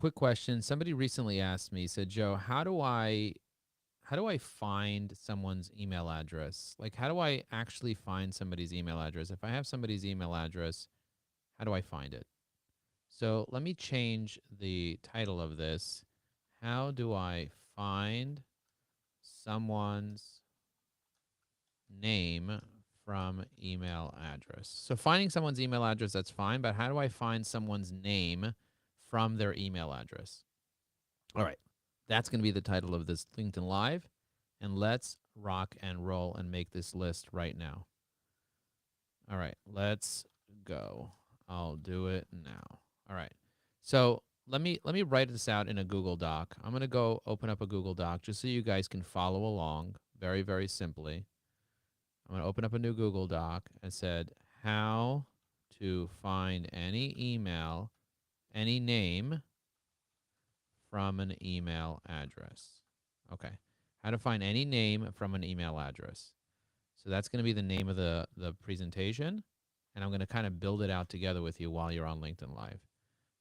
quick question. Somebody recently asked me, said, Joe, how do I find someone's email address? Like, how do I actually find somebody's email address? If I have somebody's email address, how do I find it? So let me change the title of this. How do I find someone's name from email address? So finding someone's email address, that's fine, but how do I find someone's name from their email address? All right, that's going to be the title of this LinkedIn Live, and let's rock and roll and make this list right now. All right, let's go. I'll do it now. All right. So let me write this out in a Google Doc. I'm going to go open up a Google Doc just so you guys can follow along very, very simply. I'm going to open up a new Google Doc and said how to find any email, any name from an email address. Okay. How to find any name from an email address. So that's going to be the name of the presentation. And I'm going to kind of build it out together with you while you're on LinkedIn Live.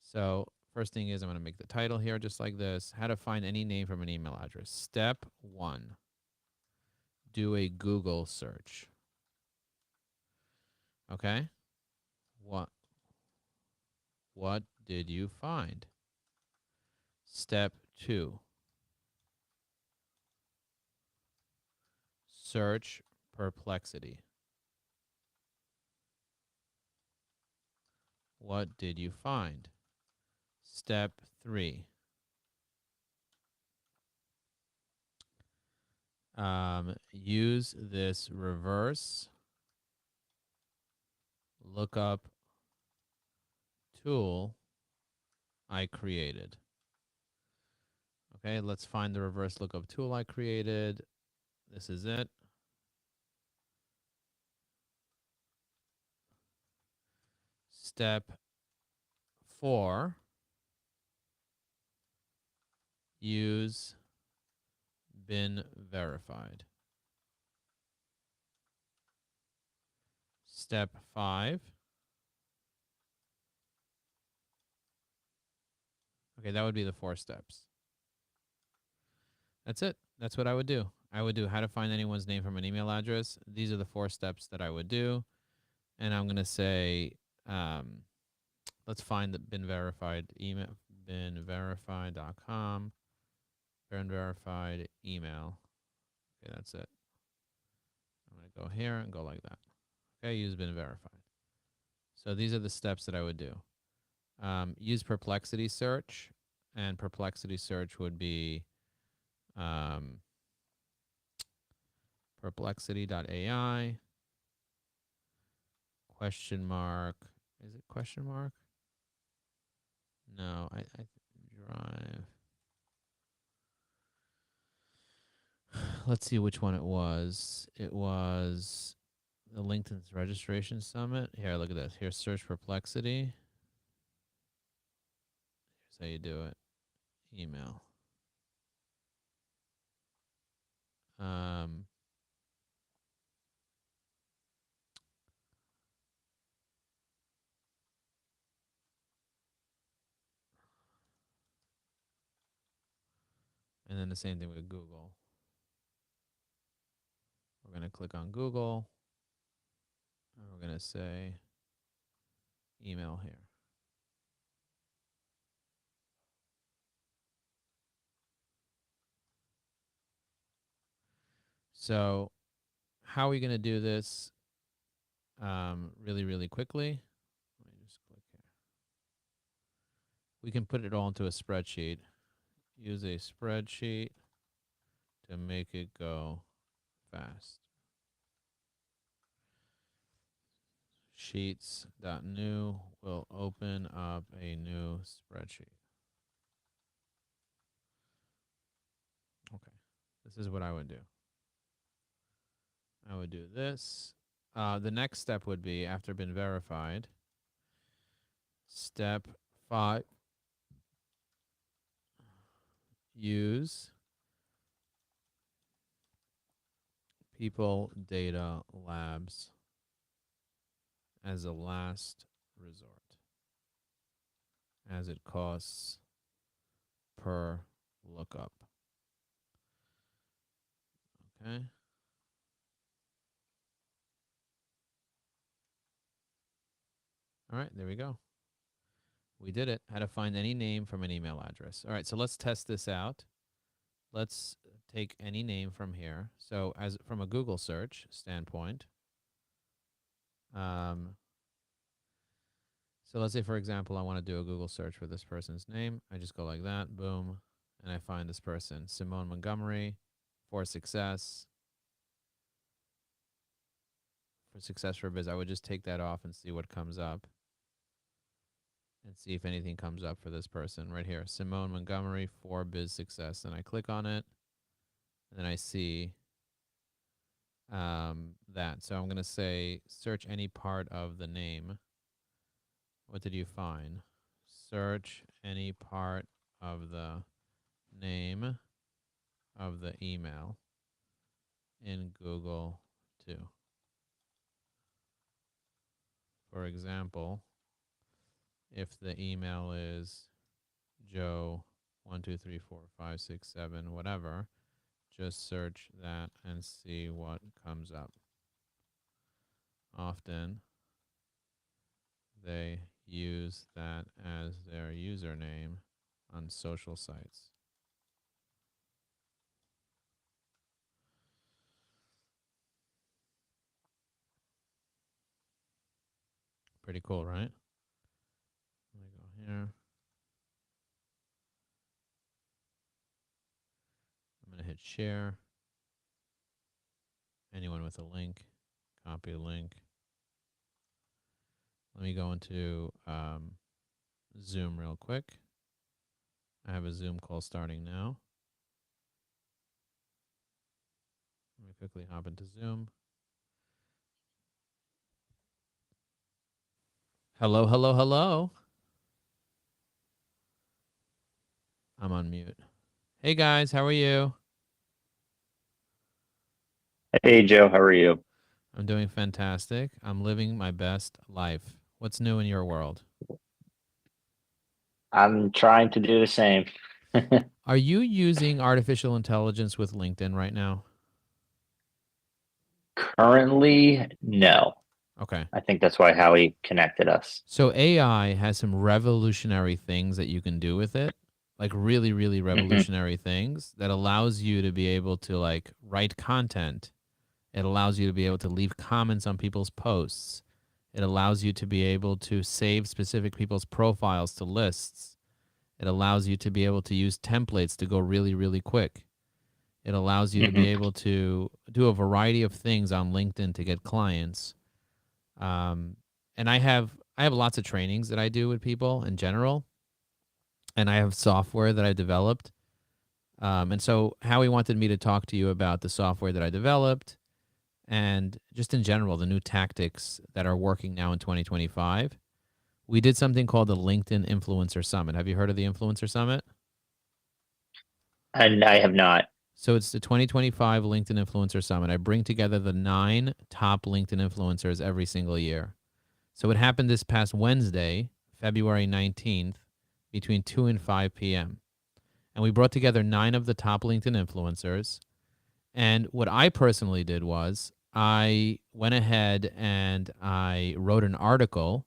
So first thing is I'm going to make the title here just like this. How to find any name from an email address. Step 1. Do a Google search. Okay? What did you find? Step 2. Search Perplexity. What did you find? Step 3. Use this reverse lookup tool I created. Okay, let's find the reverse lookup tool I created. This is it. Step 4, use been verified. Step 5. Okay, that would be the 4 steps. That's it. That's what I would do. I would do how to find anyone's name from an email address. These are the 4 steps that I would do. And I'm going to say, let's find the been verified email, binverified.com, been verified email. Okay, that's it. I'm going to go here and go like that. Okay, use been verified. So these are the steps that I would do. Use Perplexity search, and Perplexity search would be perplexity.ai, question mark. Is it question mark? No, I drive. Let's see which one it was. It was the LinkedIn's registration summit. Here, look at this. Here's search Perplexity. Here's how you do it. Email. Um, and then the same thing with Google. We're going to click on Google. And we're going to say email here. So how are we going to do this really, really quickly? Let me just click here. We can put it all into a spreadsheet. Use a spreadsheet to make it go fast. Sheets.new will open up a new spreadsheet. Okay, this is what I would do. I would do this. The next step would be, after been verified, step 5, use People Data Labs as a last resort, as it costs per lookup. Okay. All right, there we go. We did it. How to find any name from an email address. All right, so let's test this out. Let's take any name from here. So as from a Google search standpoint, so let's say, for example, I want to do a Google search for this person's name. I just go like that, boom, and I find this person, Simone Montgomery, for success. For success for biz, I would just take that off and see what comes up. And see if anything comes up for this person right here. Simone Montgomery for biz success. And I click on it. And then I see that. So I'm going to say search any part of the name. What did you find? Search any part of the name of the email in Google too. For example, if the email is Joe 1 2 3 4 5 6 7 whatever, just search that and see what comes up. Often they use that as their username on social sites. Pretty cool, right? Let me go here. I'm going to hit share. Anyone with a link, copy the link. Let me go into Zoom real quick. I have a Zoom call starting now. Let me quickly hop into Zoom. Hello, hello, hello. I'm on mute. Hey guys, how are you? Hey Joe, how are you? I'm doing fantastic. I'm living my best life. What's new in your world? I'm trying to do the same. Are you using artificial intelligence with LinkedIn right now? Currently, no. Okay. I think that's why Howie connected us. So AI has some revolutionary things that you can do with it, like really, really Hmm. revolutionary things that allows you to be able to like write content. It allows you to be able to leave comments on people's posts. It allows you to be able to save specific people's profiles to lists. It allows you to be able to use templates to go really, really quick. It allows you to be Hmm. able to do a variety of things on LinkedIn to get clients. Um, and I have lots of trainings that I do with people in general, and I have software that I developed. And so Howie wanted me to talk to you about the software that I developed and just in general the new tactics that are working now in 2025. We did something called the LinkedIn Influencer Summit. Have you heard of the Influencer Summit? And I have not. So it's the 2025 LinkedIn Influencer Summit. I bring together the 9 top LinkedIn influencers every single year. So it happened this past Wednesday, February 19th, between 2 and 5 p.m. And we brought together 9 of the top LinkedIn influencers. And what I personally did was I went ahead and I wrote an article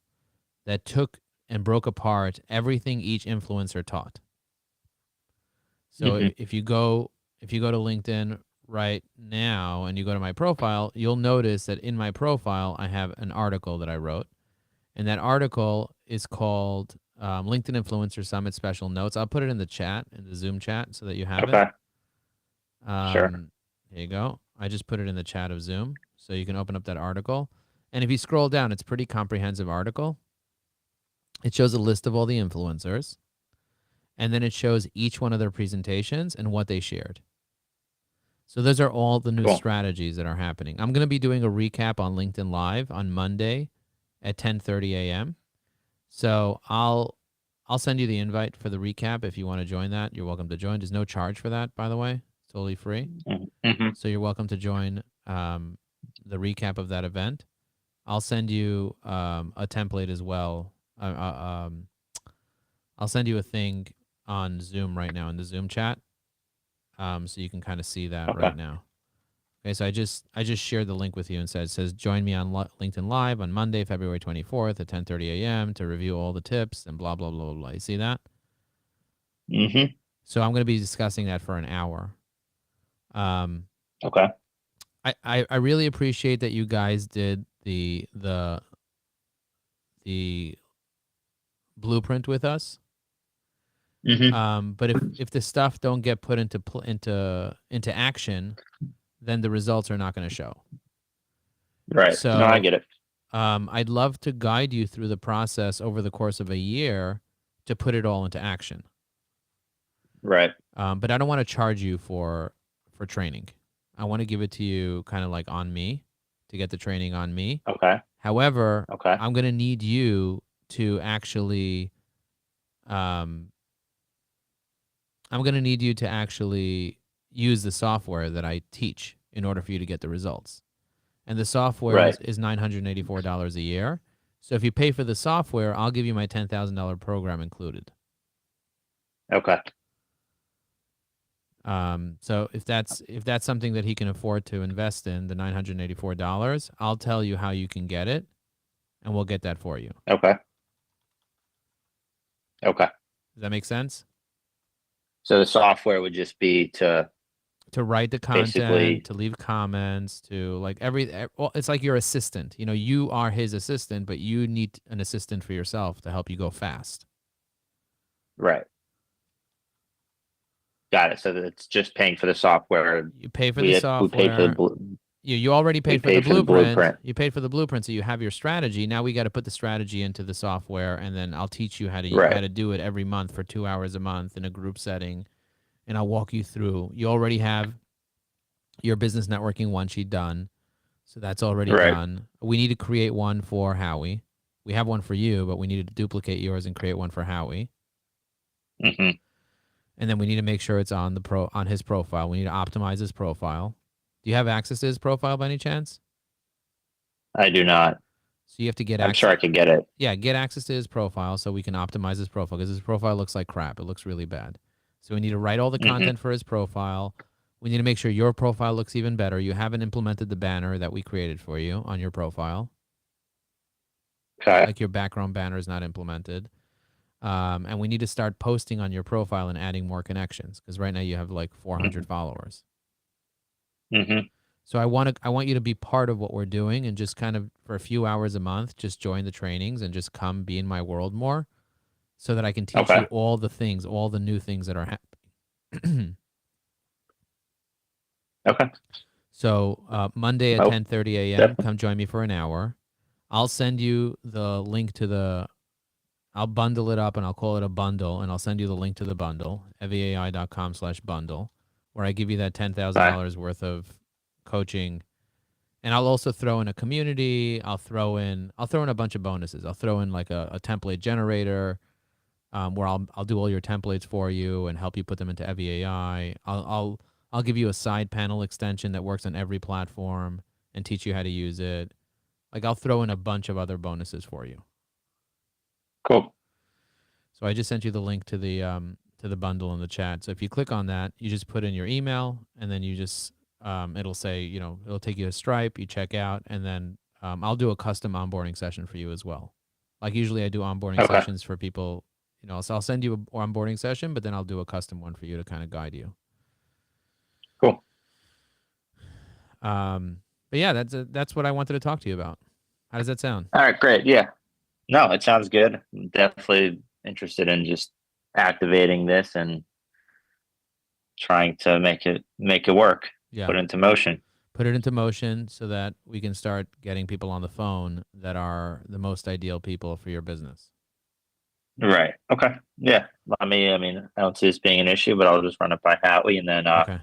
that took and broke apart everything each influencer taught. So Hmm. if you go to LinkedIn right now and you go to my profile, you'll notice that in my profile I have an article that I wrote, and that article is called LinkedIn Influencer Summit Special Notes. I'll put it in the chat, in the Zoom chat, so that you have it. Okay, sure. Here you go. I just put it in the chat of Zoom, so you can open up that article. And if you scroll down, it's a pretty comprehensive article. It shows a list of all the influencers, and then it shows each one of their presentations and what they shared. So those are all the new Cool. strategies that are happening. I'm going to be doing a recap on LinkedIn Live on Monday at 10:30 a.m. So I'll send you the invite for the recap if you want to join that. You're welcome to join. There's no charge for that, by the way. It's totally free. Hmm. So you're welcome to join the recap of that event. I'll send you a template as well. I'll send you a thing on Zoom right now in the Zoom chat, so you can kind of see that Okay. right now. Okay, so I just shared the link with you and it says join me on LinkedIn Live on Monday, February 24th at 10:30 a.m. to review all the tips and blah blah blah blah blah. You see that? Mm-hmm. So I'm going to be discussing that for an hour. Okay. I really appreciate that you guys did the blueprint with us. Mm-hmm. But if the stuff don't get put into action, then the results are not going to show. Right. No, I So get it. I'd love to guide you through the process over the course of a year to put it all into action. Right. But I don't want to charge you for training. I want to give it to you kind of like on me to get the training on me. Okay. However, Okay. I'm going to need you to actually I'm going to need you to actually use the software that I teach in order for you to get the results. And the software Right. is $984 a year. So if you pay for the software, I'll give you my $10,000 program included. Okay. So if that's something that he can afford to invest in, the $984, I'll tell you how you can get it, and we'll get that for you. Okay. Okay. Does that make sense? So the software would just be to write the content, basically, to leave comments, to like well, it's like your assistant. You know, you are his assistant, but you need an assistant for yourself to help you go fast. right. Got it. So that it's just paying for the software. You pay for We the we paid for software. You already paid for the paid for the blueprint. blueprint. You paid for the blueprint, so you have your strategy. Now we got to put the strategy into the software, and then I'll teach you how to do it every month for 2 hours a month in a group setting, and I'll walk you through. You already have your business networking one sheet done, so that's already done. We need to create one for Howie. We have one for you, but we need to duplicate yours and create one for Howie. Mm-hmm. And then we need to make sure it's on his profile. We need to optimize his profile. Do you have access to his profile by any chance? I do not. So you have to get I'm sure I could get it. Yeah, get access to his profile so we can optimize his profile, because his profile looks like crap. It looks really bad. So we need to write all the content for his profile. We need to make sure your profile looks even better. You haven't implemented the banner that we created for you on your profile. Okay. Like your background banner is not implemented. And we need to start posting on your profile and adding more connections, because right now you have like 400 followers. Mm-hmm. So I want you to be part of what we're doing, and just kind of for a few hours a month, just join the trainings and just come be in my world more, so that I can teach you all the things, all the new things that are happening. Okay. So Monday at 10:30 a.m., come join me for an hour. I'll send you the link to I'll bundle it up, and I'll call it a bundle, and I'll send you the link to the bundle, eviai.com/bundle, where I give you that $10,000 worth of coaching. And I'll also throw in a community. I'll throw in a bunch of bonuses. I'll throw in like a template generator, where I'll do all your templates for you and help you put them into EviAI. I'll give you a side panel extension that works on every platform and teach you how to use it. Like, I'll throw in a bunch of other bonuses for you. Cool. So I just sent you the link to the bundle in the chat. So if you click on that, you just put in your email, and then you just it'll say, it'll take you to Stripe. You check out, and then I'll do a custom onboarding session for you as well. Like, usually I do onboarding sessions for people. So I'll send you an onboarding session, but then I'll do a custom one for you to kind of guide you. Cool. But yeah, that's what I wanted to talk to you about. How does that sound? All right, great. Yeah. No, it sounds good. I'm definitely interested in just activating this and trying to make it work. Yeah. Put it into motion. Put it into motion so that we can start getting people on the phone that are the most ideal people for your business. Right. Okay. Yeah. I don't see this being an issue, but I'll just run it by Howie, and then okay.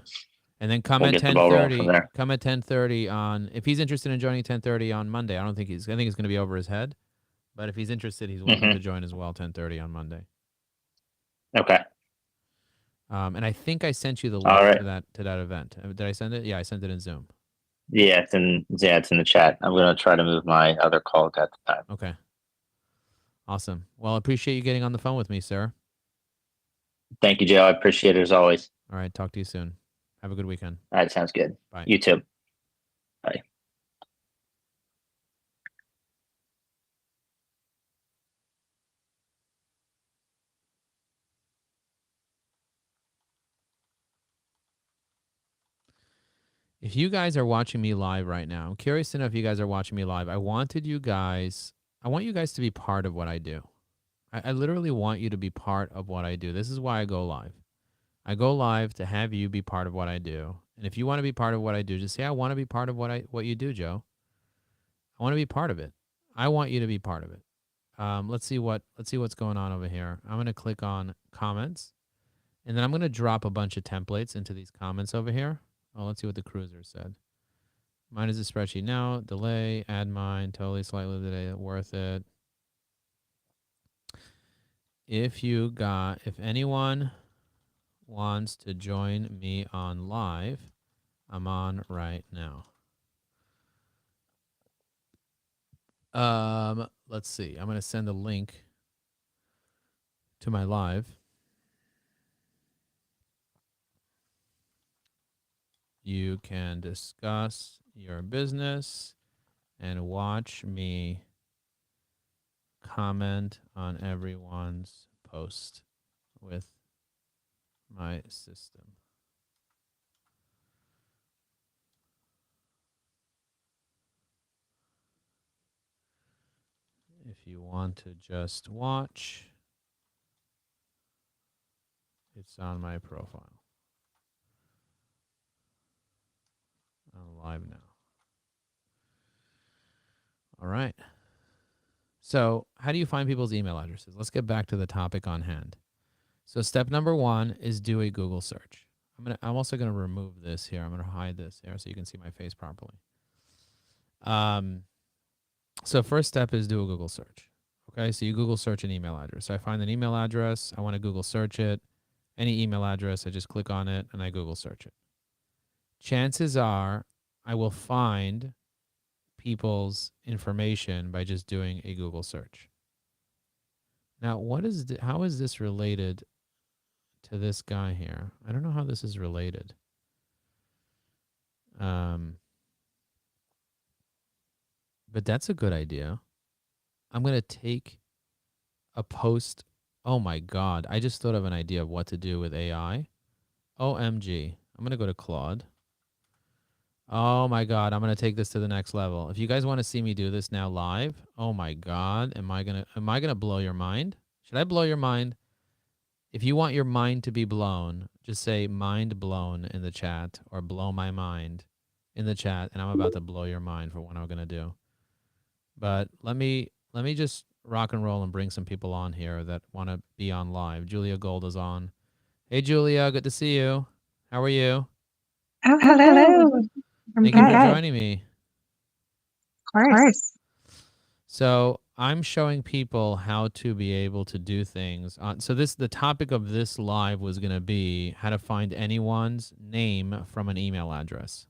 And then come we'll at 10:30. Come at 10:30 on. If he's interested in joining 10:30 on Monday, I think it's going to be over his head. But if he's interested, he's welcome to join as well. 10:30 on Monday. Okay. And I think I sent you the link to that event. Did I send it? Yeah, I sent it in Zoom. Yeah, it's in the chat. I'm gonna try to move my other call at that time. Okay. Awesome. Well, I appreciate you getting on the phone with me, sir. Thank you, Joe. I appreciate it as always. All right. Talk to you soon. Have a good weekend. All right, sounds good. Bye. You too. Bye. If you guys are watching me live right now, I'm curious to know if you guys are watching me live. I want you guys to be part of what I do. I literally want you to be part of what I do. This is why I go live. I go live to have you be part of what I do. And if you want to be part of what I do, just say, I want to be part of what you do, Joe. I want to be part of it. I want you to be part of it. Let's see what's going on over here. I'm going to click on comments, and then I'm going to drop a bunch of templates into these comments over here. Oh, let's see what the cruiser said. Mine is a spreadsheet now. Delay, add mine, totally slightly delay, worth it. If anyone wants to join me on live, I'm on right now. Let's see. I'm going to send a link to my live. You can discuss your business and watch me comment on everyone's post with my system. If you want to just watch, it's on my profile. I'm live now. All right. So how do you find people's email addresses? Let's get back to the topic on hand. So step number 1 is do a Google search. I'm also going to remove this here. I'm going to hide this here so you can see my face properly. So first step is do a Google search. Okay, so you Google search an email address. So I find an email address. I want to Google search it. Any email address, I just click on it and I Google search it. Chances are I will find people's information by just doing a Google search. Now, how is this related to this guy here? I don't know how this is related. But that's a good idea. I'm going to take a post. Oh my God. I just thought of an idea of what to do with AI. OMG. I'm going to go to Claude. Oh my God. I'm going to take this to the next level. If you guys want to see me do this now live, oh my God. Am I going to blow your mind? Should I blow your mind? If you want your mind to be blown, just say mind blown in the chat or blow my mind in the chat. And I'm about to blow your mind for what I'm going to do. But let me just rock and roll and bring some people on here that want to be on live. Julia Gold is on. Hey, Julia, good to see you. How are you? Oh, hello. Thank you for joining me. Of course. So I'm showing people how to be able to do things. So the topic of this live was going to be how to find anyone's name from an email address.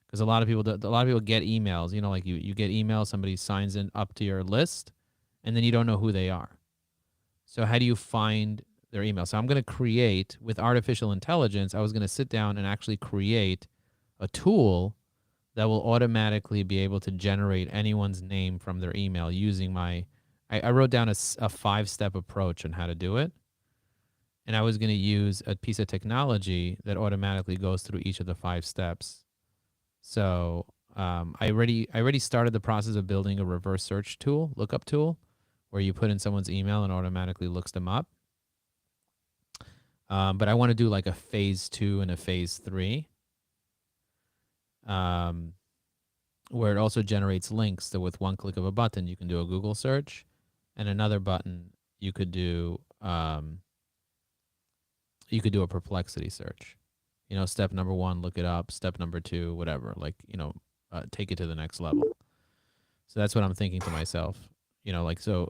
Because a lot of people get emails, you know, like you get emails, somebody signs in up to your list, and then you don't know who they are. So how do you find their email? So I'm going to create, with artificial intelligence, I was going to sit down and actually create a tool that will automatically be able to generate anyone's name from their email using I wrote down a 5-step approach on how to do it. And I was going to use a piece of technology that automatically goes through each of the 5 steps. So I already started the process of building a reverse search tool, lookup tool, where you put in someone's email and automatically looks them up. But I want to do like a phase 2 and a phase 3, where it also generates links. So with one click of a button, you can do a Google search, and another button you could do a Perplexity search. You know, step number 1, look it up. Step number 2, whatever, like, you know, take it to the next level. So that's what I'm thinking to myself. You know, like, so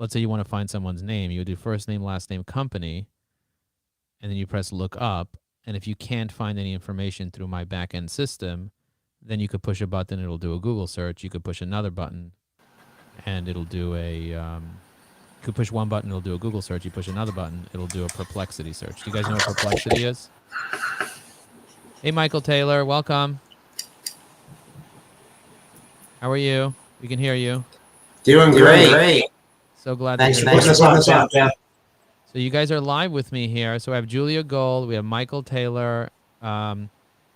let's say you want to find someone's name. You would do first name, last name, company, and then you press look up. And if you can't find any information through my backend system, then you could push a button. It'll do a Google search. You could push another button, and it'll do a could push one button, it'll do a Google search. You push another button, it'll do a Perplexity search. Do you guys know what Perplexity is? Hey, Michael Taylor, welcome. How are you? We can hear you. Doing great. So glad Thanks that for you're putting us on, Jeff. So you guys are live with me here. So I have Julia Gold, we have Michael Taylor,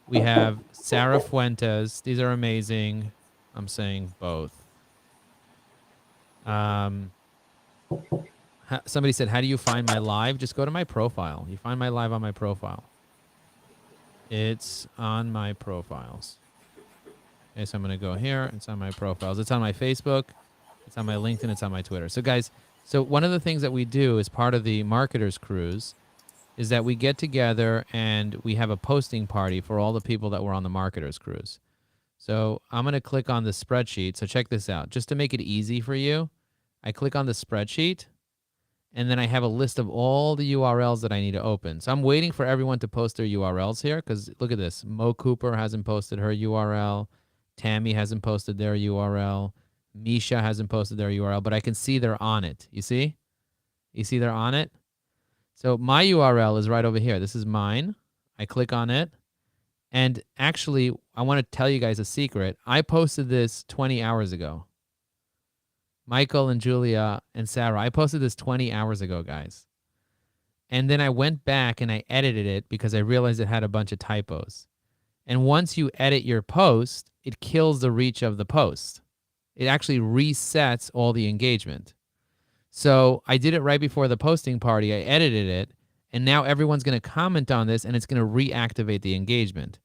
we have Sarah Fuentes. These are amazing. I'm saying both. Somebody said, how do you find my live? Just go to my profile. You find my live on my profile. It's on my profiles. Okay, so I'm going to go here. It's on my profiles. It's on my Facebook. It's on my LinkedIn. It's on my Twitter. So guys, so one of the things that we do as part of the Marketers Cruise is that we get together and we have a posting party for all the people that were on the Marketers Cruise. So I'm going to click on the spreadsheet. So check this out. Just to make it easy for you, I click on the spreadsheet, and then I have a list of all the URLs that I need to open. So I'm waiting for everyone to post their URLs here, because look at this. Mo Cooper hasn't posted her URL. Tammy hasn't posted their URL. Misha hasn't posted their URL, but I can see they're on it. You see? You see they're on it? So my URL is right over here. This is mine. I click on it. And actually, I want to tell you guys a secret. I posted this 20 hours ago. Michael and Julia and Sarah, I posted this 20 hours ago, guys. And then I went back and I edited it because I realized it had a bunch of typos. And once you edit your post, it kills the reach of the post. It actually resets all the engagement. So I did it right before the posting party. I edited it, and now everyone's going to comment on this, and it's going to reactivate the engagement.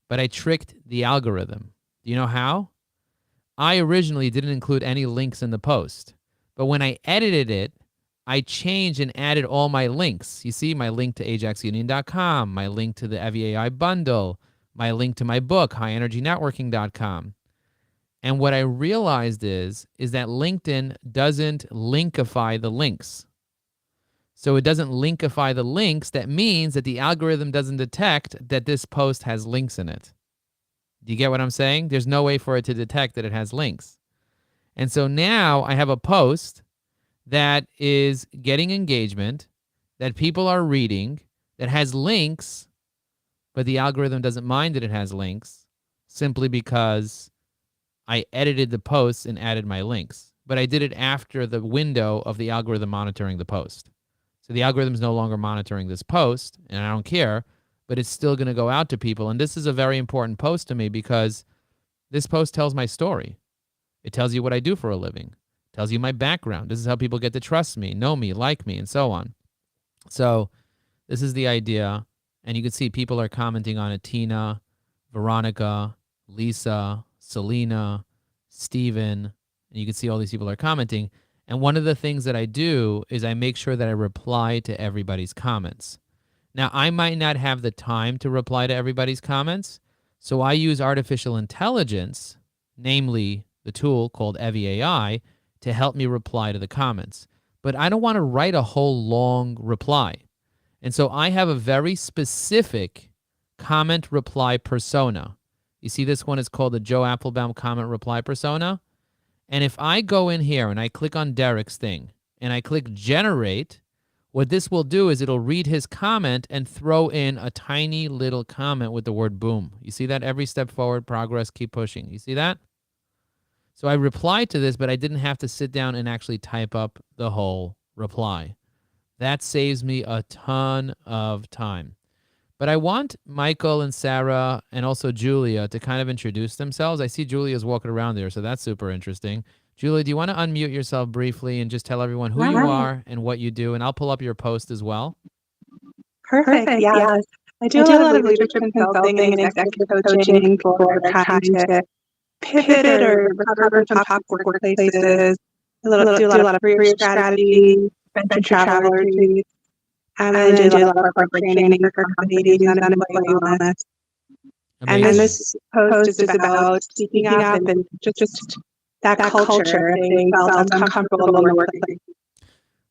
But I tricked the algorithm. Do you know how? I originally didn't include any links in the post, but when I edited it, I changed and added all my links. You see my link to ajaxunion.com, my link to the EVAI bundle, my link to my book, highenergynetworking.com. And what I realized is that LinkedIn doesn't linkify the links. So it doesn't linkify the links. That means that the algorithm doesn't detect that this post has links in it. Do you get what I'm saying? There's no way for it to detect that it has links. And so now I have a post that is getting engagement, that people are reading, that has links, but the algorithm doesn't mind that it has links simply because I edited the posts and added my links. But I did it after the window of the algorithm monitoring the post. So the algorithm is no longer monitoring this post, and I don't care, but it's still going to go out to people. And this is a very important post to me because this post tells my story. It tells you what I do for a living. It tells you my background. This is how people get to trust me, know me, like me, and so on. So this is the idea. And you can see people are commenting on it. Tina, Veronica, Lisa, Selena, Steven, and you can see all these people are commenting. And one of the things that I do is I make sure that I reply to everybody's comments. Now, I might not have the time to reply to everybody's comments, so I use artificial intelligence, namely the tool called EVAI, to help me reply to the comments. But I don't want to write a whole long reply. And so I have a very specific comment reply persona. You see this one is called the Joe Applebaum comment reply persona. And if I go in here and I click on Derek's thing and I click generate, what this will do is it'll read his comment and throw in a tiny little comment with the word boom. You see that? Every step forward, progress, keep pushing. You see that? So I replied to this, but I didn't have to sit down and actually type up the whole reply. That saves me a ton of time. But I want Michael and Sarah and also Julia to kind of introduce themselves. I see Julia's walking around there, so that's super interesting. Julia, do you want to unmute yourself briefly and just tell everyone who you are and what you do? And I'll pull up your post as well. Perfect. Yes. I do a lot of leadership consulting and executive coaching for trying to pivot or recover from toxic workplaces. Do a lot of career strategy, venture travel retreats. And I do a lot of corporate training for companies on employee wellness. And then this post is about speaking up and just that culture if they felt uncomfortable in the workplace.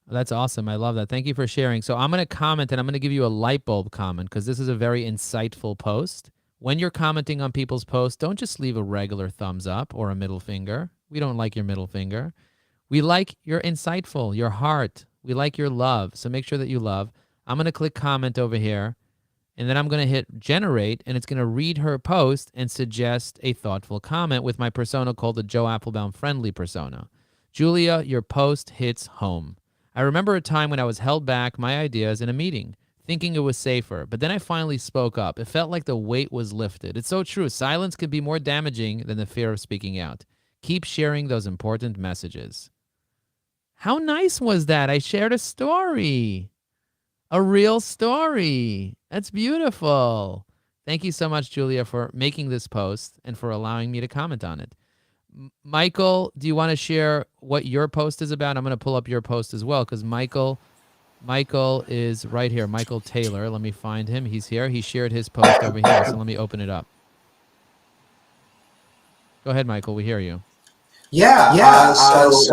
That's awesome. I love that. Thank you for sharing. So I'm going to comment and I'm going to give you a light bulb comment because this is a very insightful post. When you're commenting on people's posts, don't just leave a regular thumbs up or a middle finger. We don't like your middle finger. We like your insightful, your heart. We like your love. So make sure that you love. I'm going to click comment over here, and then I'm going to hit generate, and it's going to read her post and suggest a thoughtful comment with my persona called the Joe Applebaum Friendly persona. Julia, your post hits home. I remember a time when I was held back my ideas in a meeting, thinking it was safer, but then I finally spoke up. It felt like the weight was lifted. It's so true. Silence could be more damaging than the fear of speaking out. Keep sharing those important messages. How nice was that? I shared a story, a real story. That's beautiful. Thank you so much, Julia, for making this post and for allowing me to comment on it. Michael, do you want to share what your post is about? I'm going to pull up your post as well because Michael is right here. Michael Taylor. Let me find him. He's here. He shared his post over here. So let me open it up. Go ahead, Michael. We hear you. Yeah. So last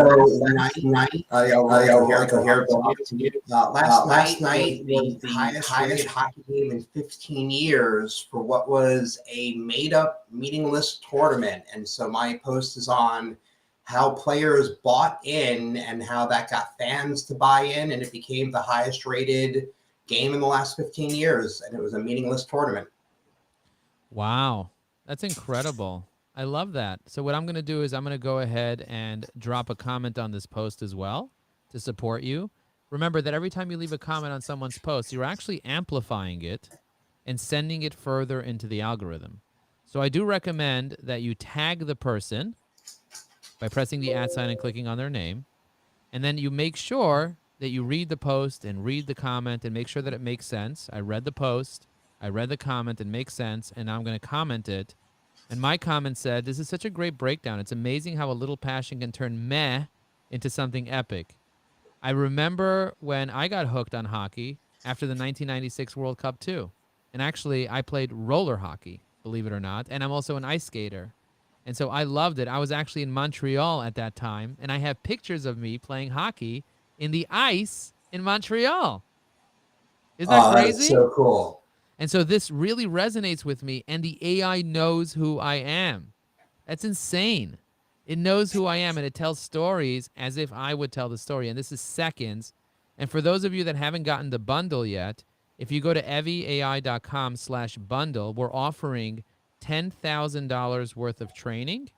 night, the highest hockey game in 15 years for what was a made-up, meaningless tournament. And so my post is on how players bought in and how that got fans to buy in, and it became the highest-rated game in the last 15 years, and it was a meaningless tournament. Wow, that's incredible. I love that. So what I'm going to do is I'm going to go ahead and drop a comment on this post as well to support you. Remember that every time you leave a comment on someone's post, you're actually amplifying it and sending it further into the algorithm. So I do recommend that you tag the person by pressing the @ sign and clicking on their name. And then you make sure that you read the post and read the comment and make sure that it makes sense. I read the post, I read the comment, and makes sense, and now I'm going to comment it. And my comment said, this is such a great breakdown. It's amazing how a little passion can turn meh into something epic. I remember when I got hooked on hockey after the 1996 World Cup too. And actually, I played roller hockey, believe it or not. And I'm also an ice skater. And so I loved it. I was actually in Montreal at that time. And I have pictures of me playing hockey in the ice in Montreal. Isn't that crazy? That's so cool. And so this really resonates with me, and the AI knows who I am. That's insane. It knows who I am, and it tells stories as if I would tell the story, and this is seconds. And for those of you that haven't gotten the bundle yet, if you go to evieai.com/bundle, we're offering $10,000 worth of training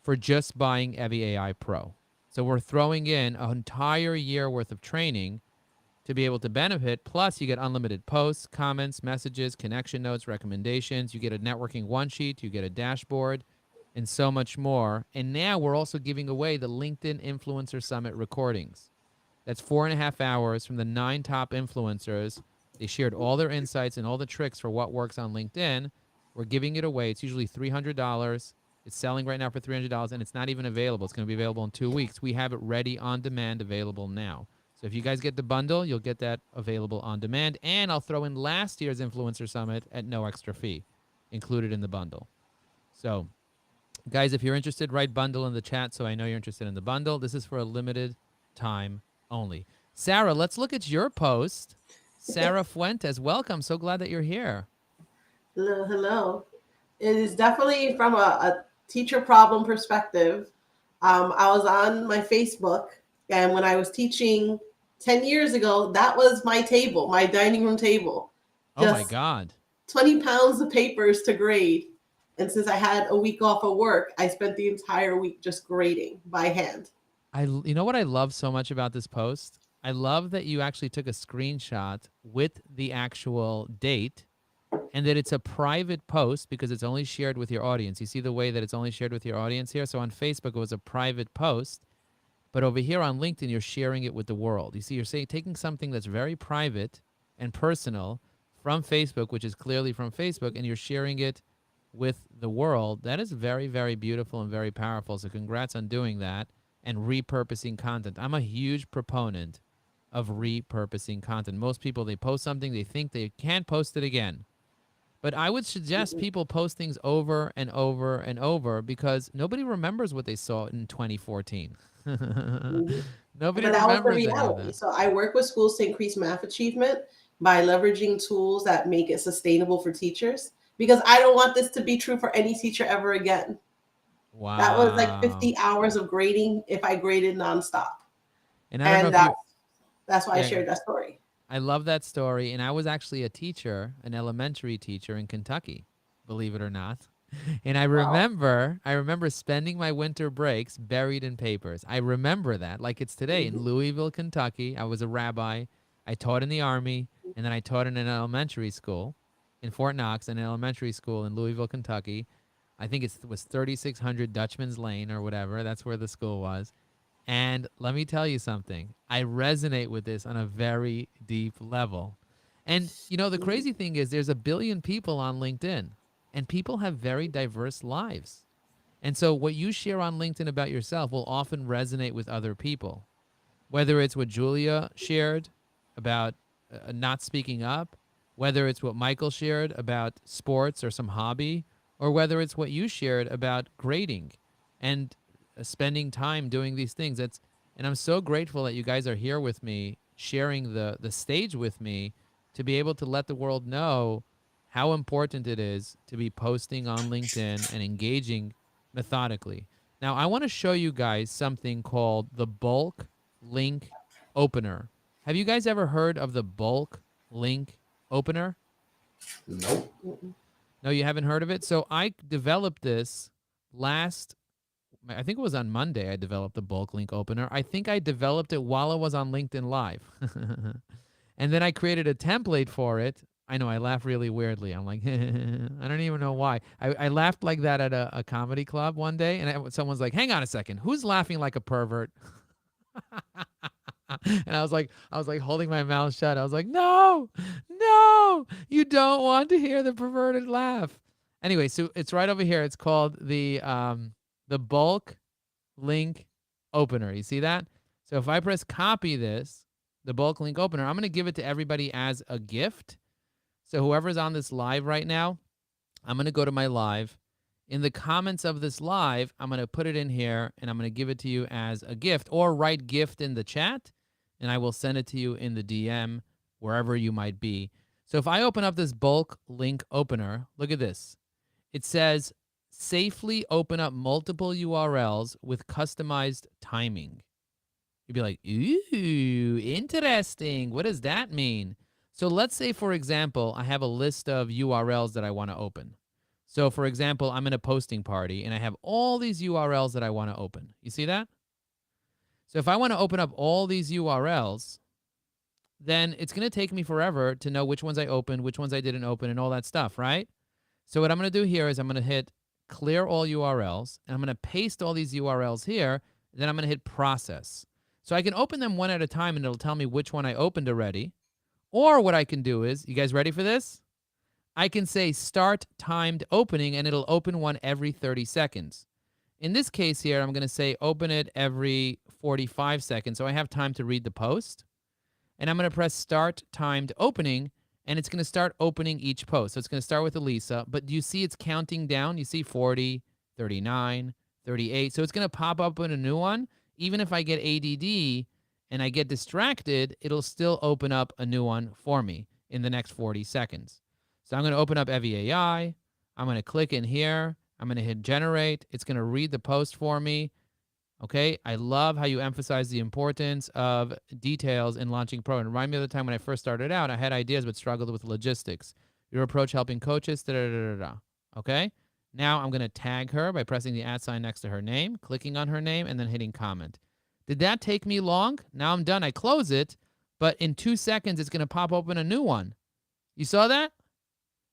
for just buying Evie AI Pro. So we're throwing in an entire year worth of training to be able to benefit. Plus, you get unlimited posts, comments, messages, connection notes, recommendations. You get a networking one sheet. You get a dashboard and so much more. And now we're also giving away the LinkedIn Influencer Summit recordings. That's 4.5 hours from the 9 top influencers. They shared all their insights and all the tricks for what works on LinkedIn. We're giving it away. It's usually $300. It's selling right now for $300, and it's not even available. It's going to be available in 2 weeks. We have it ready on demand, available now. So if you guys get the bundle, you'll get that available on demand. And I'll throw in last year's Influencer Summit at no extra fee, included in the bundle. So, guys, if you're interested, write bundle in the chat so I know you're interested in the bundle. This is for a limited time only. Sarah, let's look at your post. Sarah Fuentes, welcome. So glad that you're here. Hello. It is definitely from a teacher problem perspective. I was on my Facebook, and when I was teaching 10 years ago, that was my table, my dining room table. Oh my God. 20 pounds of papers to grade. And since I had a week off of work, I spent the entire week just grading by hand. You know what I love so much about this post? I love that you actually took a screenshot with the actual date, and that it's a private post because it's only shared with your audience. You see the way that it's only shared with your audience here? So on Facebook, it was a private post. But over here on LinkedIn, you're sharing it with the world. You see, you're taking something that's very private and personal from Facebook, which is clearly from Facebook, and you're sharing it with the world. That is very, very beautiful and very powerful. So congrats on doing that and repurposing content. I'm a huge proponent of repurposing content. Most people, they post something, they think they can't post it again. But I would suggest people post things over and over and over because nobody remembers what they saw in 2014. Nobody but remembers that was the any of reality. that. So I work with schools to increase math achievement by leveraging tools that make it sustainable for teachers, because I don't want this to be true for any teacher ever again. Wow. That was like 50 hours of grading if I graded nonstop. And I don't And know if you. that's why I Yeah, shared that story. I love that story. And I was actually a teacher, an elementary teacher in Kentucky, believe it or not. And I Wow. remember spending my winter breaks buried in papers. I remember that like it's today in Louisville, Kentucky. I was a rabbi. I taught in the army, and then I taught in an elementary school in Fort Knox, and an elementary school in Louisville, Kentucky. I think it was 3600 Dutchman's Lane or whatever. That's where the school was. And let me tell you something. I resonate with this on a very deep level. And you know, the crazy thing is there's a billion people on LinkedIn, and people have very diverse lives. And so what you share on LinkedIn about yourself will often resonate with other people. Whether it's what Julia shared about not speaking up, whether it's what Michael shared about sports or some hobby, or whether it's what you shared about grading and spending time doing these things. And I'm so grateful that you guys are here with me, sharing the stage with me to be able to let the world know how important it is to be posting on LinkedIn and engaging methodically. Now, I want to show you guys something called the bulk link opener. Have you guys ever heard of the bulk link opener? Nope. No, you haven't heard of it? So I developed this I think it was on Monday I developed the bulk link opener. I think I developed it while I was on LinkedIn Live. And then I created a template for it. I know I laugh really weirdly. I'm like, I don't even know why. I laughed like that at a comedy club one day, and someone's like, hang on a second, who's laughing like a pervert? And I was like holding my mouth shut. I was like, no, you don't want to hear the perverted laugh. Anyway, so it's right over here. It's called the bulk link opener. You see that? So if I press copy this, the bulk link opener, I'm going to give it to everybody as a gift. So whoever's on this live right now, I'm going to go to my live. In the comments of this live, I'm going to put it in here, and I'm going to give it to you as a gift, or write gift in the chat, and I will send it to you in the DM wherever you might be. So if I open up this bulk link opener, look at this. It says, safely open up multiple URLs with customized timing. You'd be like, ooh, interesting. What does that mean? So let's say, for example, I have a list of URLs that I want to open. So for example, I'm in a posting party and I have all these URLs that I want to open. You see that? So if I want to open up all these URLs, then it's going to take me forever to know which ones I opened, which ones I didn't open, and all that stuff, right? So what I'm going to do here is I'm going to hit clear all URLs, and I'm going to paste all these URLs here, and then I'm going to hit process. So I can open them one at a time, and it'll tell me which one I opened already. Or what I can do is, you guys ready for this? I can say start timed opening, and it'll open one every 30 seconds. In this case here, I'm going to say open it every 45 seconds, so I have time to read the post. And I'm going to press start timed opening, and it's going to start opening each post. So it's going to start with Elisa, but do you see it's counting down? You see 40, 39, 38. So it's going to pop up in a new one. Even if I get ADD and I get distracted, it'll still open up a new one for me in the next 40 seconds. So I'm going to open up Evie AI. I'm going to click in here. I'm going to hit generate. It's going to read the post for me. Okay, I love how you emphasize the importance of details in launching pro. And remind me of the time when I first started out, I had ideas but struggled with logistics. Your approach helping coaches, da-da-da-da-da. Okay, now I'm going to tag her by pressing the @ next to her name, clicking on her name, and then hitting comment. Did that take me long? Now I'm done. I close it, but in 2 seconds, it's going to pop open a new one. You saw that?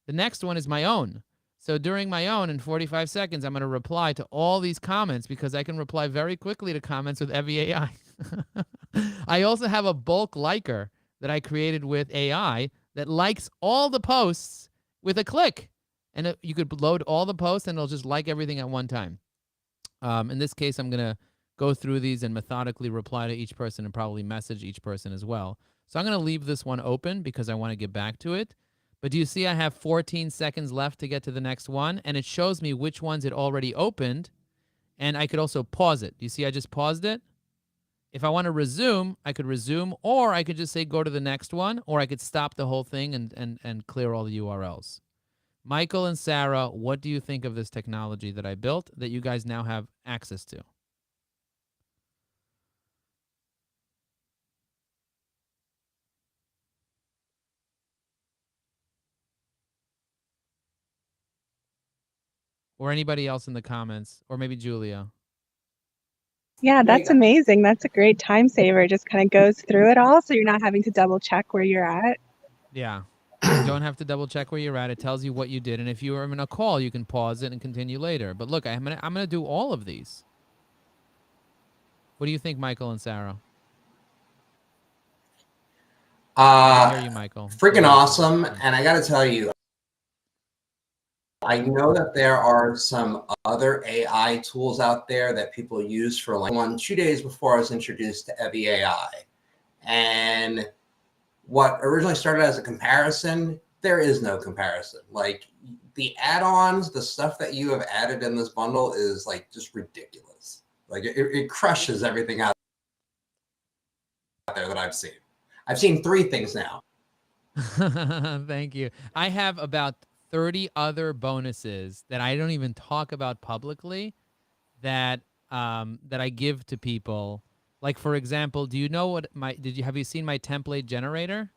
The next one is my own. So during my own, in 45 seconds, I'm going to reply to all these comments because I can reply very quickly to comments with Evie AI. I also have a bulk liker that I created with AI that likes all the posts with a click. And you could load all the posts and it'll just like everything at one time. In this case, I'm going to go through these and methodically reply to each person and probably message each person as well. So I'm going to leave this one open because I want to get back to it. But do you see I have 14 seconds left to get to the next one? And it shows me which ones it already opened. And I could also pause it. Do you see I just paused it? If I want to resume, I could resume, or I could just say go to the next one, or I could stop the whole thing and clear all the URLs. Michael and Sarah, what do you think of this technology that I built that you guys now have access to? Or anybody else in the comments, or maybe Julia. Yeah, There you that's go. amazing. That's a great time saver. Just kind of goes through it all, so you're not having to double check where you're at. Yeah. You don't have to double check where you're at. It tells you what you did, and if you are in a call, you can pause it and continue later. But look, I'm gonna do all of these. What do you think, Michael and Sarah? I can hear you, Michael. Freaking Go ahead. awesome. And I got to tell you, I know that there are some other AI tools out there that people use for like 2 days before I was introduced to Evie AI. And what originally started as a comparison, there is no comparison. Like the add-ons, the stuff that you have added in this bundle is like just ridiculous. Like it crushes everything out there that I've seen. I've seen 3 things now. Thank you. I have about 30 other bonuses that I don't even talk about publicly that that I give to people. Like, for example, do you know what have you seen my template generator?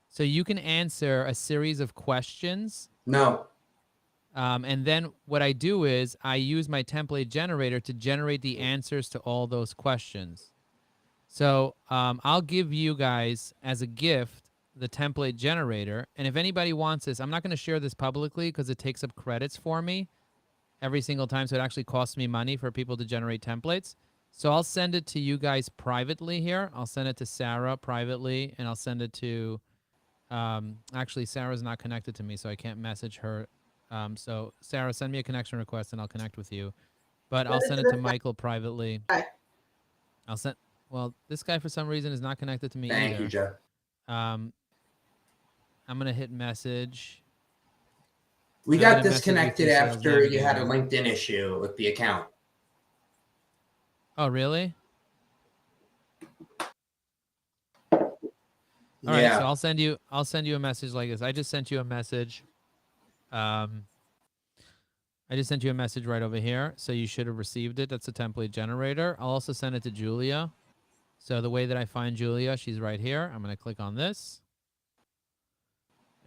So you can answer a series of questions. No. And then what I do is I use my template generator to generate the answers to all those questions. So I'll give you guys as a gift the template generator. And if anybody wants this, I'm not going to share this publicly because it takes up credits for me every single time. So it actually costs me money for people to generate templates. So I'll send it to you guys privately here. I'll send it to Sarah privately, and I'll send it to, actually, Sarah's not connected to me, so I can't message her. So Sarah, send me a connection request and I'll connect with you. But I'll send it to Michael privately. I'll send, well, this guy for some reason is not connected to me either. Thank you, Joe. I'm going to hit message. We I'm got gonna message disconnected with Sales after you had a Navigator. LinkedIn issue with the account. Oh, really? All right, Yeah. so I'll send you a message like this. I just sent you a message. I just sent you a message right over here, so you should have received it. That's a template generator. I'll also send it to Julia. So the way that I find Julia, she's right here. I'm going to click on this.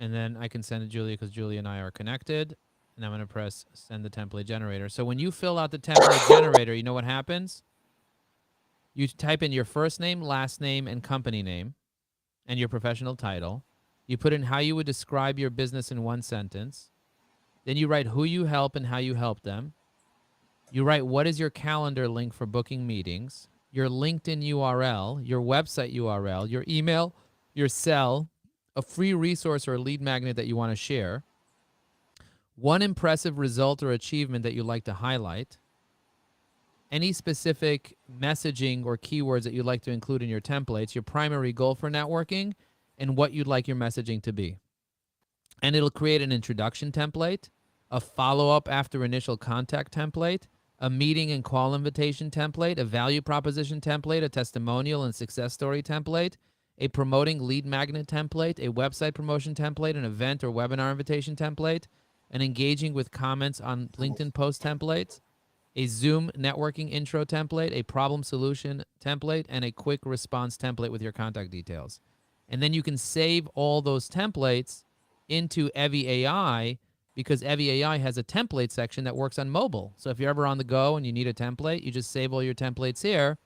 And then I can send it to Julia because Julia and I are connected. And I'm going to press send the template generator. So when you fill out the template generator, you know what happens? You type in your first name, last name, and company name, and your professional title. You put in how you would describe your business in one sentence. Then you write who you help and how you help them. You write what is your calendar link for booking meetings, your LinkedIn URL, your website URL, your email, your cell, a free resource or a lead magnet that you want to share, one impressive result or achievement that you'd like to highlight, any specific messaging or keywords that you'd like to include in your templates, your primary goal for networking, and what you'd like your messaging to be. And it'll create an introduction template, a follow-up after initial contact template, a meeting and call invitation template, a value proposition template, a testimonial and success story template, a promoting lead magnet template, a website promotion template, an event or webinar invitation template, an engaging with comments on LinkedIn post template, a Zoom networking intro template, a problem solution template, and a quick response template with your contact details. And then you can save all those templates into Evie AI because Evie AI has a template section that works on mobile. So if you're ever on the go and you need a template, you just save all your templates here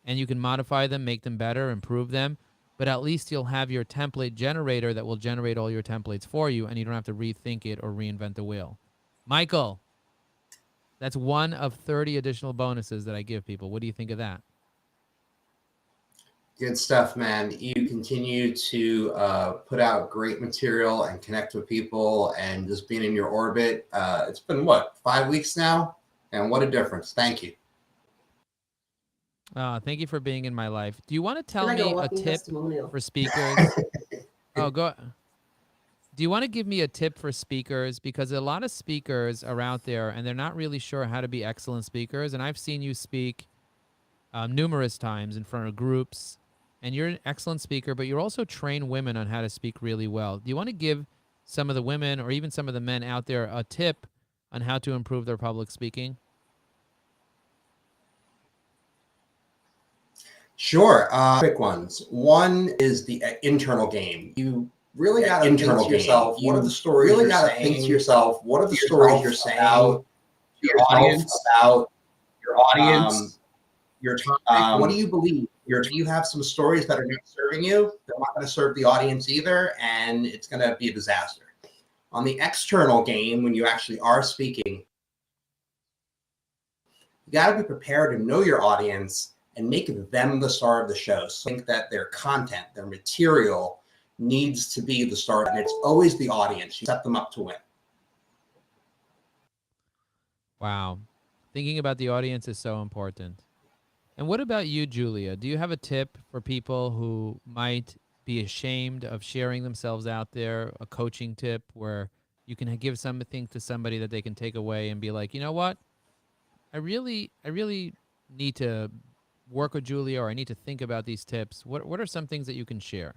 and you can modify them, make them better, improve them. But at least you'll have your template generator that will generate all your templates for you and you don't have to rethink it or reinvent the wheel. Michael, that's one of 30 additional bonuses that I give people. What do you think of that? Good stuff, man. You continue to put out great material and connect with people and just being in your orbit. It's been, what, 5 weeks now? And what a difference. Thank you. Thank you for being in my life. Do you want to tell Can I me go a walking tip testimonial? for speakers? Oh, go. Do you want to give me a tip for speakers? Because a lot of speakers are out there and they're not really sure how to be excellent speakers. And I've seen you speak numerous times in front of groups. And you're an excellent speaker, but you also train women on how to speak really well. Do you want to give some of the women or even some of the men out there a tip on how to improve their public speaking? Sure. Quick ones. One is the internal game. You really got to think to yourself, what are the stories you're saying? Think to yourself, what are the stories you're saying about your audience, about your audience, your topic? What do you believe? You have some stories that are not serving you. They're not going to serve the audience either, and it's going to be a disaster. On the external game, when you actually are speaking, you got to be prepared to know your audience and make them the star of the show. So I think that their content, their material needs to be the star, and it's always the audience. You set them up to win. Wow. Thinking about the audience is so important. And what about you, Julia? Do you have a tip for people who might be ashamed of sharing themselves out there, a coaching tip where you can give something to somebody that they can take away and be like, you know what? I really need to work with Julia, or I need to think about these tips. What are some things that you can share?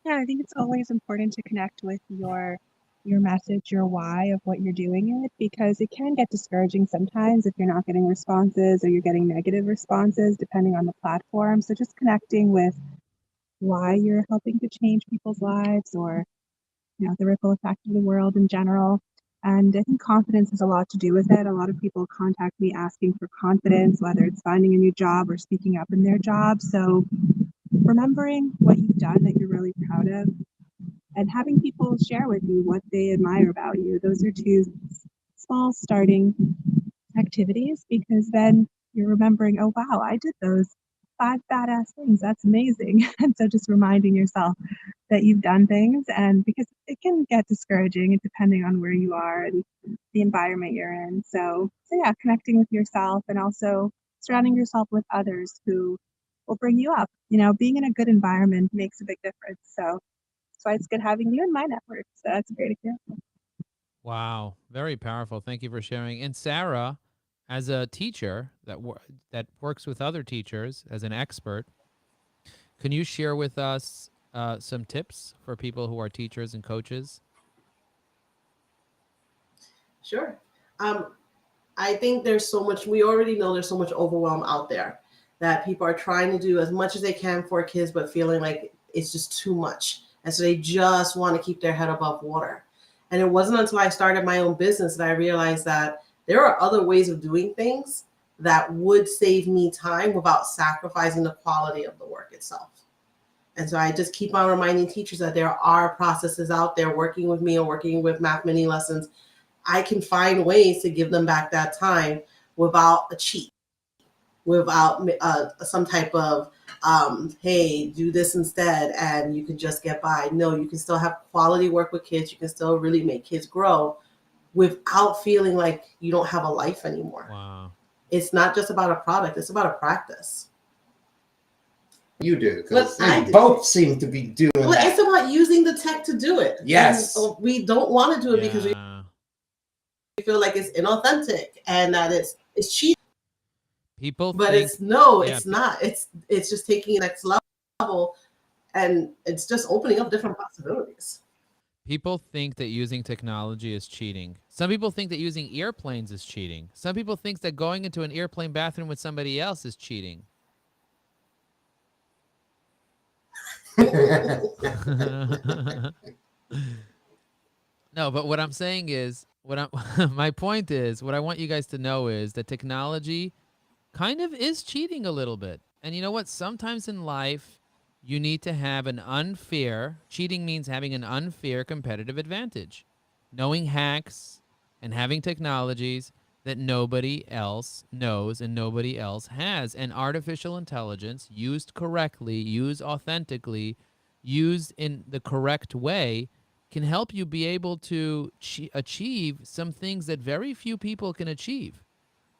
Yeah, I think it's always important to connect with your message, your why of what you're doing it, because it can get discouraging sometimes if you're not getting responses or you're getting negative responses depending on the platform. So just connecting with why you're helping to change people's lives, or the ripple effect of the world in general. And I think confidence has a lot to do with it. A lot of people contact me asking for confidence, whether it's finding a new job or speaking up in their job. So remembering what you've done that you're really proud of, and having people share with you what they admire about you. Those are two small starting activities, because then you're remembering, oh, wow, I did those 5 badass things. That's amazing. And so just reminding yourself that you've done things, and because it can get discouraging depending on where you are and the environment you're in. So yeah, connecting with yourself and also surrounding yourself with others who will bring you up. Being in a good environment makes a big difference. So that's why it's good having you in my network. So that's a great example. Wow, very powerful. Thank you for sharing. And Sarah, as a teacher that works with other teachers as an expert, can you share with us some tips for people who are teachers and coaches? Sure. I think there's so much, we already know there's so much overwhelm out there that people are trying to do as much as they can for kids, but feeling like it's just too much. And so they just want to keep their head above water. And it wasn't until I started my own business that I realized that there are other ways of doing things that would save me time without sacrificing the quality of the work itself. And so I just keep on reminding teachers that there are processes out there working with me or working with Math Mini Lessons. I can find ways to give them back that time without a cheat, without some type of, hey, do this instead and you can just get by. No, you can still have quality work with kids. You can still really make kids grow without feeling like you don't have a life anymore. Wow. It's not just about a product. It's about a practice. You do, because we both seem to be doing that. It's about using the tech to do it. Yes. And we don't want to do it because we feel like it's inauthentic and that it's cheap. People but think, it's not. It's just taking the next level, and it's just opening up different possibilities. People think that using technology is cheating. Some people think that using airplanes is cheating. Some people think that going into an airplane bathroom with somebody else is cheating. No, but what I'm saying is, my point is, what I want you guys to know is that technology kind of is cheating a little bit. And you know what? Sometimes in life, you need to have cheating means having an unfair competitive advantage. Knowing hacks and having technologies that nobody else knows and nobody else has. And artificial intelligence, used correctly, used authentically, used in the correct way, can help you be able to achieve some things that very few people can achieve.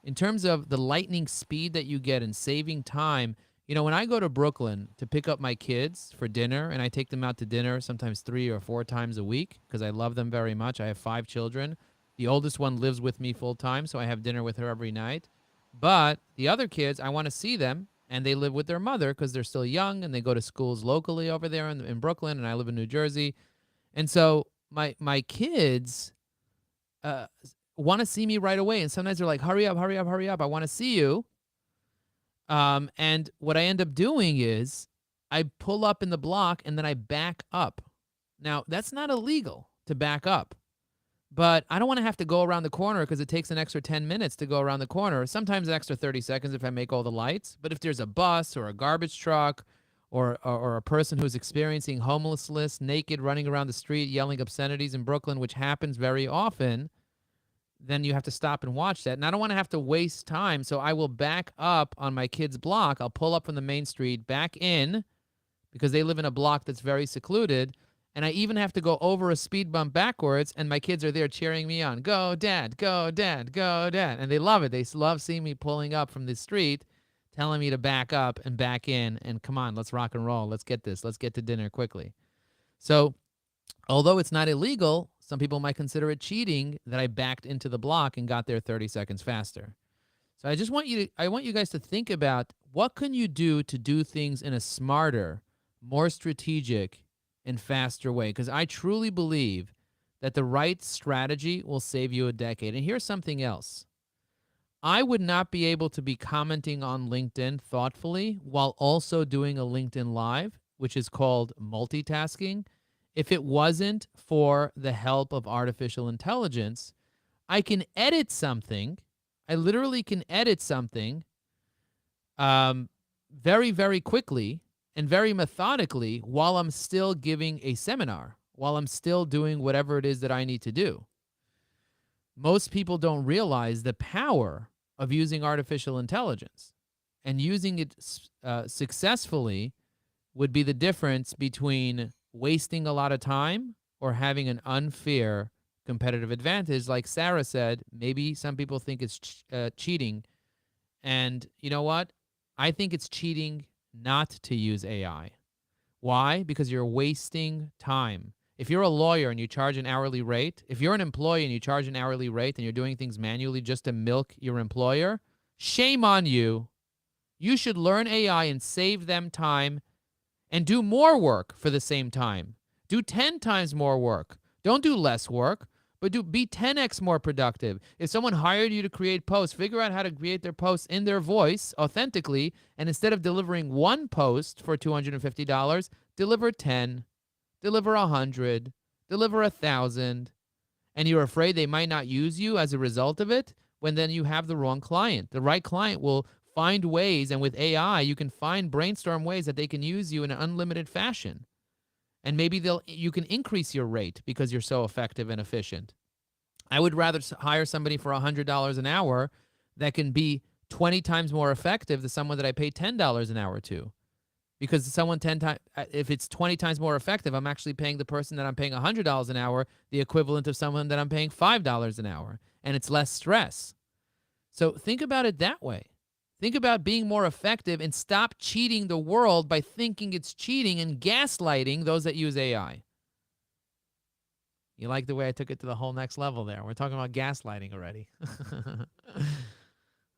In terms of the lightning speed that you get in saving time, when I go to Brooklyn to pick up my kids for dinner, and I take them out to dinner sometimes 3 or 4 times a week because I love them very much. I have 5 children. The oldest one lives with me full time, so I have dinner with her every night. But the other kids, I want to see them, and they live with their mother because they're still young, and they go to schools locally over there in Brooklyn, and I live in New Jersey. And so my kids want to see me right away. And sometimes they're like, hurry up, hurry up, hurry up. I want to see you. And what I end up doing is I pull up in the block and then I back up. Now, that's not illegal to back up, but I don't want to have to go around the corner because it takes an extra 10 minutes to go around the corner, sometimes an extra 30 seconds if I make all the lights. But if there's a bus or a garbage truck or a person who's experiencing homelessness, naked, running around the street, yelling obscenities in Brooklyn, which happens very often, then you have to stop and watch that. And I don't want to have to waste time, so I will back up on my kid's block. I'll pull up from the main street, back in, because they live in a block that's very secluded, and I even have to go over a speed bump backwards, and my kids are there cheering me on. Go, Dad, go, Dad, go, Dad. And they love it. They love seeing me pulling up from the street, telling me to back up and back in, and come on, let's rock and roll. Let's get this. Let's get to dinner quickly. So although it's not illegal, some people might consider it cheating that I backed into the block and got there 30 seconds faster. So I want you guys to think about what can you do to do things in a smarter, more strategic, and faster way, because I truly believe that the right strategy will save you a decade. And here's something else. I would not be able to be commenting on LinkedIn thoughtfully while also doing a LinkedIn Live, which is called multitasking, if it wasn't for the help of artificial intelligence. I can edit something. I literally can edit something very, very quickly and very methodically while I'm still giving a seminar, while I'm still doing whatever it is that I need to do. Most people don't realize the power of using artificial intelligence, and using it successfully would be the difference between wasting a lot of time or having an unfair competitive advantage. Like Sarah said, maybe some people think it's cheating. And you know what? I think it's cheating not to use AI. Why? Because you're wasting time. If you're a lawyer and you charge an hourly rate, if you're an employee and you charge an hourly rate and you're doing things manually just to milk your employer, shame on you. You should learn AI and save them time and do more work for the same time. Do 10 times more work. Don't do less work, but be 10x more productive. If someone hired you to create posts, figure out how to create their posts in their voice authentically, and instead of delivering one post for $250, deliver 10, deliver 100, deliver 1,000, and you're afraid they might not use you as a result of it, when then you have the wrong client. The right client will find ways, and with AI, you can brainstorm ways that they can use you in an unlimited fashion. And maybe you can increase your rate because you're so effective and efficient. I would rather hire somebody for $100 an hour that can be 20 times more effective than someone that I pay $10 an hour to. Because someone 10 times, if it's 20 times more effective, I'm actually paying the person that I'm paying $100 an hour the equivalent of someone that I'm paying $5 an hour, and it's less stress. So think about it that way. Think about being more effective and stop cheating the world by thinking it's cheating and gaslighting those that use AI. You like the way I took it to the whole next level there. We're talking about gaslighting already.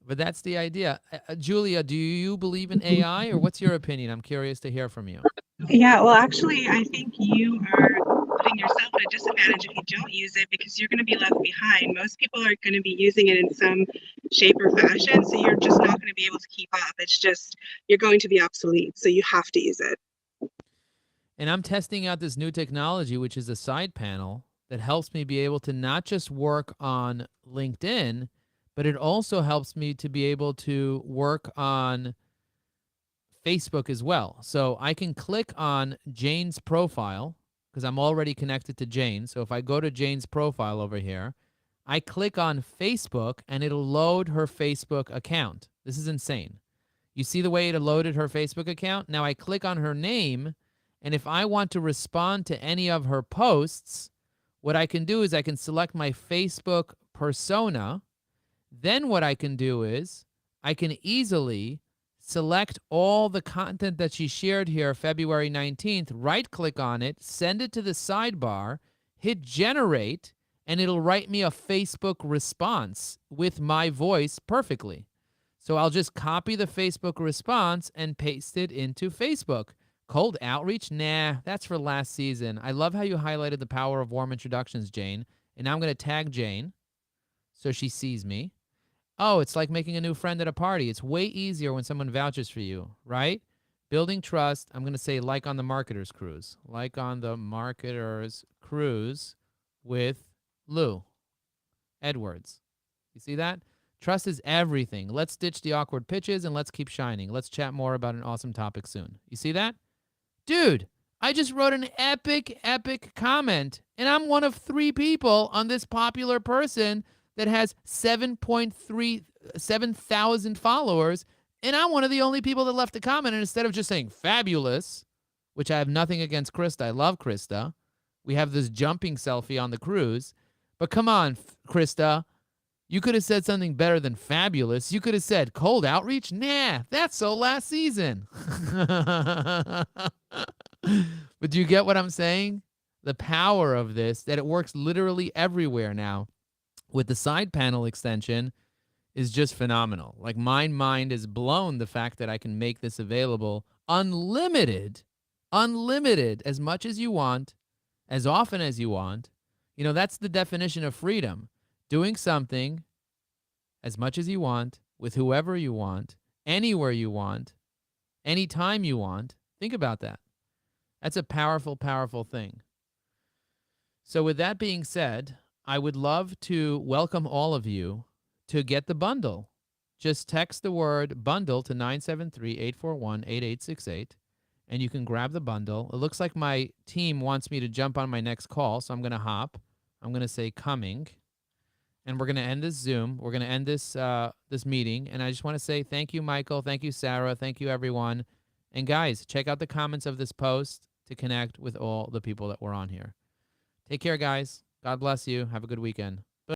But that's the idea. Julia, do you believe in AI, or what's your opinion? I'm curious to hear from you. Yeah, well, actually, I think you are putting yourself at a disadvantage if you don't use it, because you're going to be left behind. Most people are going to be using it in some shape or fashion, so you're just not going to be able to keep up. It's just, you're going to be obsolete, so you have to use it. And I'm testing out this new technology, which is a side panel that helps me be able to not just work on LinkedIn, but it also helps me to be able to work on Facebook as well. So I can click on Jane's profile because I'm already connected to Jane. So if I go to Jane's profile over here, I click on Facebook and it'll load her Facebook account. This is insane. You see the way it loaded her Facebook account? Now I click on her name, and if I want to respond to any of her posts, what I can do is I can select my Facebook persona. Then what I can do is I can easily select all the content that she shared here February 19th, right-click on it, send it to the sidebar, hit generate, and it'll write me a Facebook response with my voice perfectly. So I'll just copy the Facebook response and paste it into Facebook. Cold outreach? Nah, that's for last season. I love how you highlighted the power of warm introductions, Jane. And now I'm going to tag Jane so she sees me. Oh, it's like making a new friend at a party. It's way easier when someone vouches for you, right? Building trust. I'm going to say like on the marketer's cruise. Like on the marketer's cruise with Lou Edwards. You see that? Trust is everything. Let's ditch the awkward pitches and let's keep shining. Let's chat more about an awesome topic soon. You see that? Dude, I just wrote an epic comment, and I'm one of 3 people on this popular person that has 7,000 followers, and I'm one of the only people that left a comment. And instead of just saying fabulous, which I have nothing against Krista, I love Krista. We have this jumping selfie on the cruise, but come on, Krista. You could have said something better than fabulous. You could have said cold outreach. Nah, that's so last season. But do you get what I'm saying? The power of this, that it works literally everywhere now with the side panel extension, is just phenomenal. Like, my mind is blown, the fact that I can make this available unlimited, as much as you want, as often as you want. You know, that's the definition of freedom. Doing something as much as you want, with whoever you want, anywhere you want, anytime you want. Think about that. That's a powerful, powerful thing. So with that being said, I would love to welcome all of you to get the bundle. Just text the word bundle to 973-841-8868, and you can grab the bundle. It looks like my team wants me to jump on my next call, so I'm going to hop. I'm going to say coming. And we're going to end this Zoom. We're going to end this this meeting. And I just want to say thank you, Michael. Thank you, Sarah. Thank you, everyone. And guys, check out the comments of this post to connect with all the people that were on here. Take care, guys. God bless you. Have a good weekend.